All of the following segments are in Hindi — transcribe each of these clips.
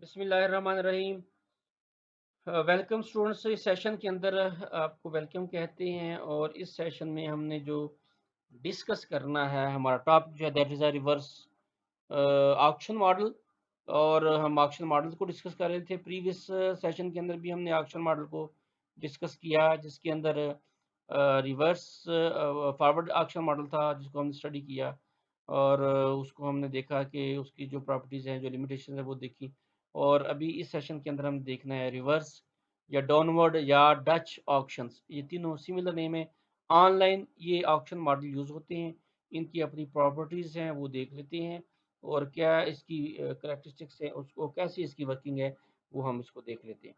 बिस्मिल्लाहिर्रहमानिर्रहीम। Welcome students. इस सेशन के अंदर आपको वेलकम कहते हैं और इस सेशन में हमने जो डिस्कस करना है, हमारा टॉपिक जो है that is a reverse auction model. और हम ऑक्शन मॉडल को डिस्कस कर रहे थे। प्रीवियस सेशन के अंदर भी हमने ऑक्शन मॉडल को डिस्कस किया, जिसके अंदर रिवर्स फॉरवर्ड ऑक्शन मॉडल था जिसको हमने स्टडी किया। और उसको हमने देखा कि उसकी जो प्रॉपर्टीज़ हैं, जो लिमिटेशन है वो देखी। और अभी इस सेशन के अंदर हम देखना है रिवर्स या डाउनवर्ड या डच ऑक्शंस। ये तीनों सिमिलर नेम है। ऑनलाइन ये ऑक्शन मॉडल यूज़ होते हैं, इनकी अपनी प्रॉपर्टीज़ हैं वो देख लेते हैं, और क्या इसकी करैक्टरिस्टिक्स है, उसको कैसी इसकी वर्किंग है वो हम इसको देख लेते हैं।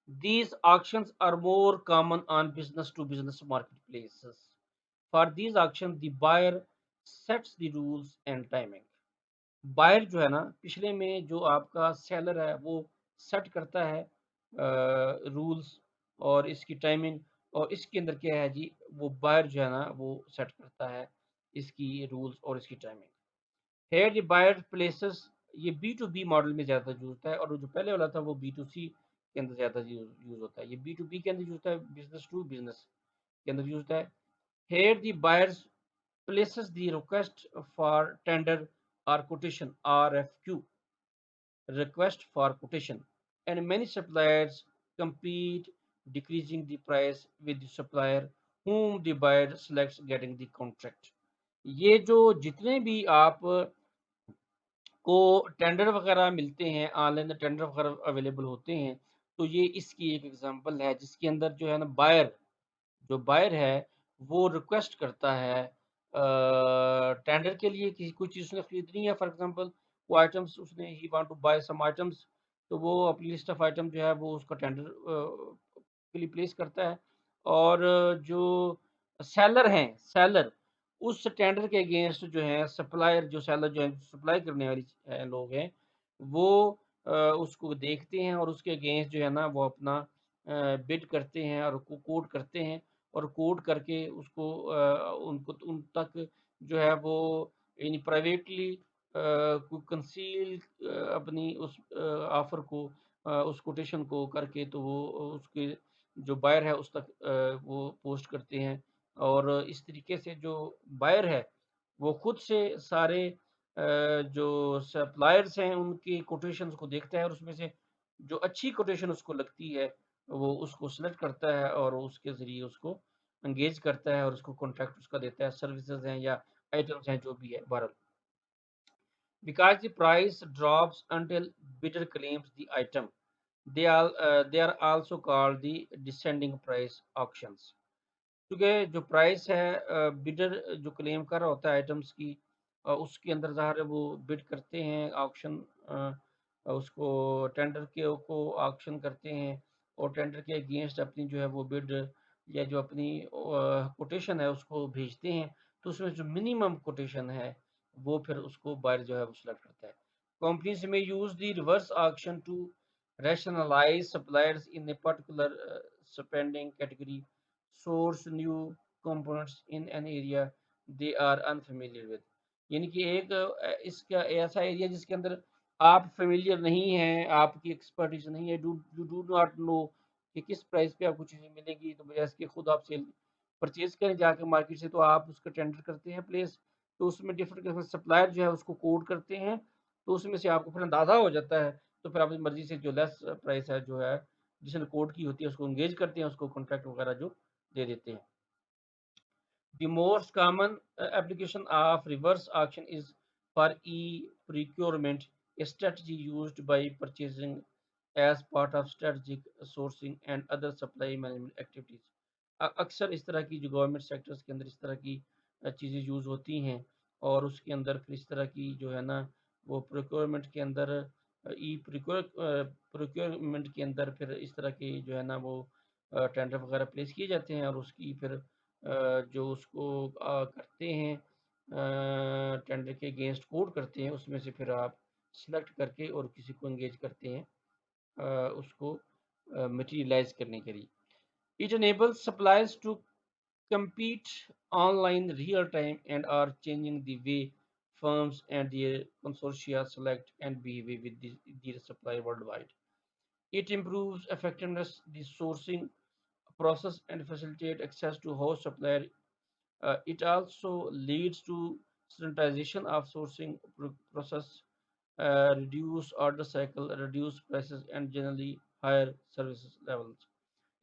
These auctions are more common on business to business marketplaces. For these auctions, the buyer sets the rules and timing. Buyer जो है ना, पिछले में जो आपका सेलर है वो सेट करता है रूल्स और इसकी टाइमिंग। और इसके अंदर क्या है जी, वो बायर जो है ना वो सेट करता है इसकी रूल्स और इसकी timing. Here the buyer places, ये बी टू बी मॉडल में ज़्यादा यूज होता है, और जो पहले वाला था वो बी टू सी के अंदर ज़्यादा यूज होता है। ये बी टू बी के अंदर यूज होता है, बिजनेस टू बिजनेस के अंदर यूज होता है। Here the buyers places the request for tender or quotation RFQ, request for quotation, and many suppliers compete, decreasing the price with the supplier whom the buyer selects getting the contract. ये जो जितने भी आप को टेंडर वगैरह मिलते हैं, ऑनलाइन टेंडर वगैरह अवेलेबल होते हैं, तो ये इसकी एक एग्जांपल है जिसके अंदर जो है ना बायर, जो बायर है वो रिक्वेस्ट करता है टेंडर के लिए, किसी कोई चीज़ उसने खरीदनी है। फॉर एग्जांपल वो आइटम्स उसने he want to buy some items, तो वो अपनी लिस्ट ऑफ आइटम जो है वो उसका टेंडर के लिए प्लेस करता है। और जो सेलर हैं, सेलर उस टेंडर के अगेंस्ट जो है सप्लायर, जो सेलर जो है सप्लाई करने वाली लोग हैं, वो उसको देखते हैं और उसके अगेंस्ट जो है ना वो अपना बिड करते हैं और कोट करते हैं। और कोट करके उसको उनको उन तक जो है वो यानी प्राइवेटली कंसील अपनी उस ऑफर को, उस कोटेशन को करके, तो वो उसके जो बायर है उस तक वो पोस्ट करते हैं। और इस तरीके से जो बायर है वो खुद से सारे जो सप्लायर्स हैं उनकी कोटेशंस को देखता है, और उसमें से जो अच्छी कोटेशन उसको लगती है वो उसको सेलेक्ट करता है और उसके ज़रिए उसको एंगेज करता है और उसको कॉन्ट्रैक्ट उसका देता है, सर्विसेज़ हैं या आइटम्स हैं जो भी है बहरहाल। Because the price drops until bidder claims the item, they are also called the descending price auctions. क्योंकि जो प्राइस है बिडर जो क्लेम कर रहा होता है आइटम्स की, उसके अंदर ज़ाहिर है वो बिड करते हैं ऑक्शन, उसको टेंडर के को ऑक्शन करते हैं, और टेंडर के अगेंस्ट अपनी जो है वो बिड या जो अपनी कोटेशन है उसको भेजते हैं। तो उसमें जो मिनिमम कोटेशन है वो फिर उसको बायर जो है वो सिलेक्ट करता है। कंपनीज में use the reverse auction to rationalize suppliers in a particular spending category, source new components in an area they are unfamiliar with। यानी कि एक इसका ऐसा एरिया जिसके अंदर आप फेमिलियर नहीं हैं, आपकी एक्सपर्टीज नहीं है, यू डू नॉट नो कि किस प्राइस पे आपको चीज़ें मिलेंगी, तो बजाय इसके खुद आप सेल परचेज करें जाके मार्केट से, तो आप उसका टेंडर करते हैं प्लेस। तो उसमें डिफरेंट किस्म सप्लायर जो है उसको कोड करते हैं, तो उसमें से आपको फिर अंदाज़ा हो जाता है। तो फिर आप अपनी मर्ज़ी से जो लेस प्राइस है जो है जिसने कोड की होती है उसको एंगेज करते हैं, उसको कॉन्ट्रैक्ट वगैरह जो दे देते हैं। The most common application of reverse auction is for e-procurement, a strategy used by purchasing as part of strategic sourcing and other supply management activities. अक्सर इस तरह की जो गवर्नमेंट सेक्टर्स के अंदर इस तरह की चीज़ें यूज़ होती हैं, और उसके अंदर फिर इस तरह की जो है ना वो प्रोक्योरमेंट के अंदर ई प्रोक्योरमेंट के अंदर फिर इस तरह की जो है ना वो टेंडर वगैरह प्लेस किए जाते हैं, और उसकी फिर जो उसको करते हैं टेंडर के अगेंस्ट कोट करते हैं, उसमें से फिर आप सेलेक्ट करके और किसी को एंगेज करते हैं उसको मटेरियलाइज करने के लिए। It enables suppliers to compete online real time and are changing the way firms and their consortia select and behave with their supply worldwide. It improves effectiveness, the sourcing process and facilitate access to host supplier. It also leads to standardization of sourcing process, reduce order cycle, reduce prices and generally higher services levels.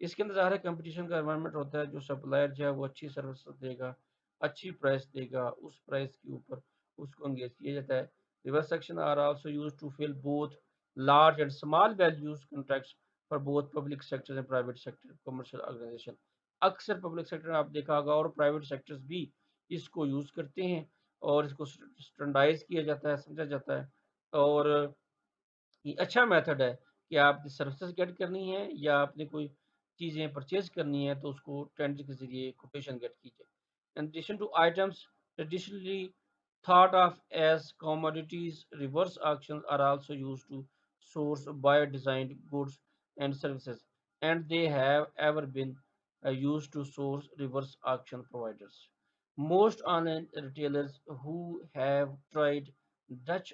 इसके अंदर ज़ाहिर है कंपटीशन का एनवायरनमेंट होता है, जो सप्लायर जो है वो अच्छी सर्विस देगा, अच्छी प्राइस देगा, उस प्राइस के ऊपर उसको एंगेज किया जाता है। Reverse section are also used to fill both large and small values contracts for both public sector and private sector commercial organisation. अक्सर पब्लिक सेक्टर आप देखा होगा और प्राइवेट सेक्टर्स भी इसको यूज़ करते हैं और इसको स्टैंडर्डाइज किया जाता है, समझा जाता है। और ये अच्छा मेथड है कि आपने सर्विसेज गेट करनी है या आपने कोई चीज़ें परचेज करनी है तो उसको टेंडर के ज़रिए कोटेशन गेट कीजिए। In addition to items traditionally thought of as commodities, reverse auctions are also used to source bio-designed goods and services, and they have ever been used to source reverse auction providers. Most online retailers who have tried Dutch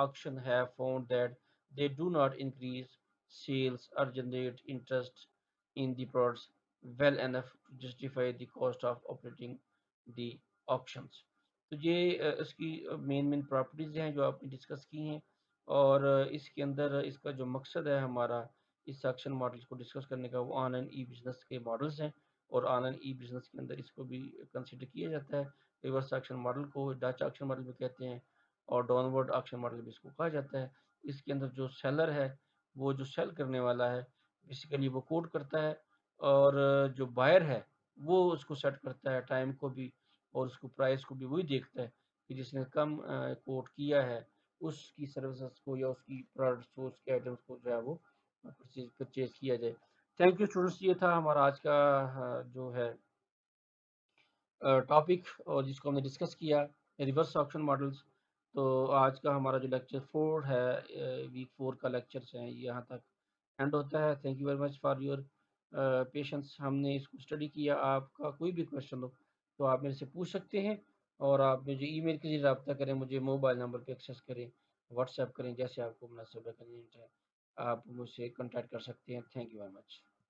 auction have found that they do not increase sales or generate interest in the products well enough to justify the cost of operating the auctions. तो ये इसकी मेन मेन प्रॉपर्टीज़ हैं जो आपने डिस्कस की हैं और इसके अंदर इसका जो मकसद है हमारा इस ऑक्शन मॉडल्स को डिस्कस करने का वो ऑनलाइन ई बिज़नेस के मॉडल्स हैं और ऑनलाइन ई बिज़नेस के अंदर इसको भी कंसिडर किया जाता है। रिवर्स ऑक्शन मॉडल को डच ऑक्शन मॉडल भी कहते हैं और डाउनवर्ड ऑक्शन मॉडल भी इसको कहा जाता है। इसके अंदर जो सेलर है, वो जो सेल करने वाला है, बेसिकली वो कोट करता है और जो बायर है, वो उसको सेट करता है टाइम को भी और उसको प्राइस को भी वही देखता है कि जिसने कम कोट किया है, उसकी सर्विसेज़ को या उसकी प्रोडक्ट्स को, उसके आइटम्स को जो है वो परचेज़ किया जाए। थैंक यू स्टूडेंट्स, ये था हमारा आज का जो है टॉपिक और जिसको हमने डिस्कस किया रिवर्स ऑक्शन मॉडल्स। तो आज का हमारा जो लेक्चर 4 है वीक 4 का लेक्चर्स है ये यहाँ तक एंड होता है। Thank you very much for your patience. हमने इसको स्टडी किया। आपका कोई भी क्वेश्चन हो तो आप मेरे से पूछ सकते हैं और आप मुझे ईमेल के जरिए रब्ता करें, मुझे मोबाइल नंबर पे एक्सेस करें, व्हाट्सएप करें, जैसे आपको मुनासिब है कन्वीनियंट है आप मुझसे कॉन्टैक्ट कर सकते हैं। Thank you very much.